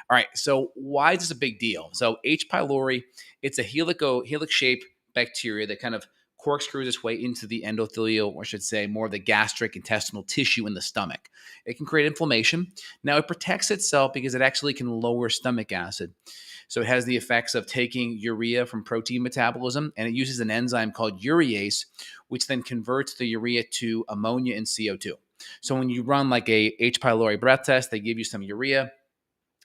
All right, so why is this a big deal? So H. pylori, it's a helix-shaped bacteria that kind of corkscrews its way into the endothelial, or I should say, more of the gastric intestinal tissue in the stomach. It can create inflammation. Now, it protects itself because it actually can lower stomach acid. So it has the effects of taking urea from protein metabolism, and it uses an enzyme called urease, which then converts the urea to ammonia and CO2. So when you run like a H. pylori breath test, they give you some urea,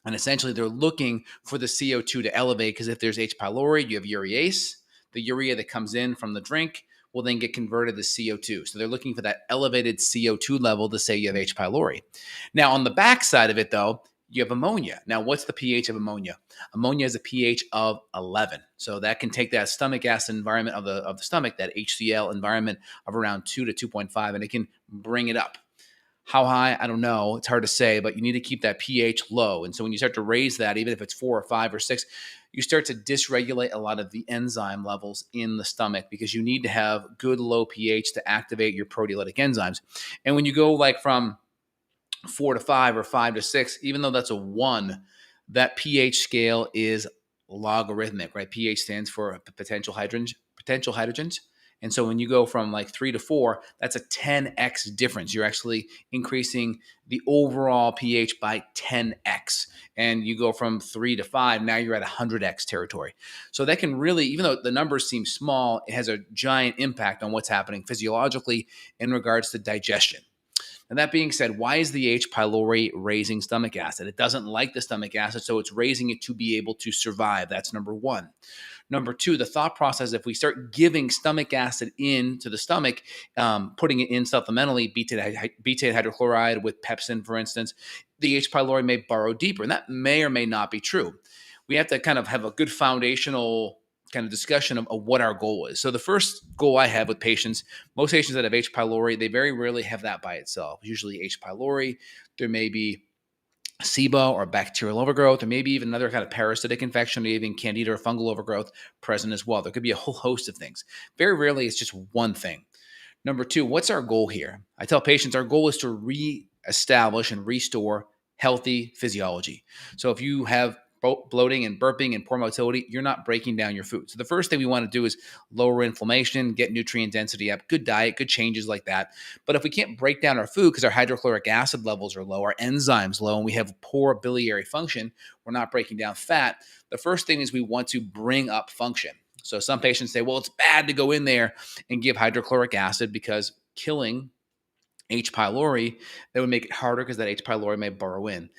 and essentially they're looking for the CO2 to elevate, because if there's H. pylori, you have urease. The urea that comes in from the drink will then get converted to CO2. So they're looking for that elevated CO2 level to say you have H. pylori. Now, on the back side of it, though, you have ammonia. Now, what's the pH of ammonia? Ammonia has a pH of 11. So that can take that stomach acid environment of the stomach, that HCl environment of around 2 to 2.5, and it can bring it up. How high? I don't know. It's hard to say, but you need to keep that pH low. And so when you start to raise that, even if it's 4 or 5 or 6, you start to dysregulate a lot of the enzyme levels in the stomach, because you need to have good low pH to activate your proteolytic enzymes. And when you go like from 4 to 5 or 5 to 6, even though that's a 1, that pH scale is logarithmic, right? pH stands for potential hydrogens. And so when you go from like 3 to 4, that's a 10x difference. You're actually increasing the overall pH by 10x. And you go from 3 to 5, now you're at 100x territory. So that can really, even though the numbers seem small, it has a giant impact on what's happening physiologically in regards to digestion. And that being said, why is the H. pylori raising stomach acid? It doesn't like the stomach acid, so it's raising it to be able to survive. That's number one. Number two, the thought process, if we start giving stomach acid into the stomach, putting it in supplementally, betaine hydrochloride with pepsin, for instance, the H. pylori may burrow deeper. And that may or may not be true. We have to kind of have a good foundational kind of discussion of what our goal is. So the first goal I have with patients, most patients that have H. pylori, they very rarely have that by itself. Usually H. pylori, there may be SIBO or bacterial overgrowth, or maybe even another kind of parasitic infection, or even candida or fungal overgrowth present as well. There could be a whole host of things. Very rarely it's just one thing. Number two, what's our goal here? I tell patients our goal is to reestablish and restore healthy physiology. So if you have bloating and burping and poor motility, you're not breaking down your food. So the first thing we want to do is lower inflammation, get nutrient density up, good diet, good changes like that. But if we can't break down our food because our hydrochloric acid levels are low, our enzymes low, and we have poor biliary function, we're not breaking down fat. The first thing is we want to bring up function. So some patients say, well, it's bad to go in there and give hydrochloric acid because killing H. pylori, that would make it harder because that H. pylori may burrow in.